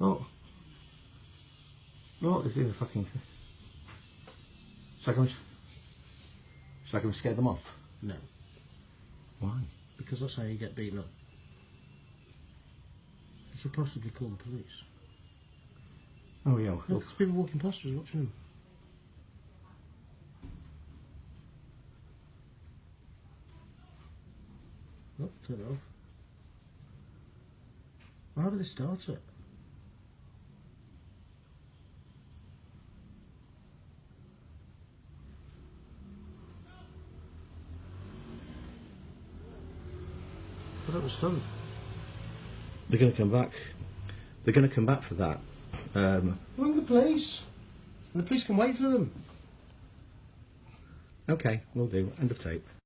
Oh. No, it's in a fucking thing. So I can scare them off? No, Why? because that's how you get beaten up. You should possibly call the police. Oh yeah, No, look. because people walking past us watching them. Oh, turn it off. Well, how did they start it? I don't understand. They're going to come back. They're going to come back for that. Ring the police. And the police can wait for them. Okay, we'll do. End of tape.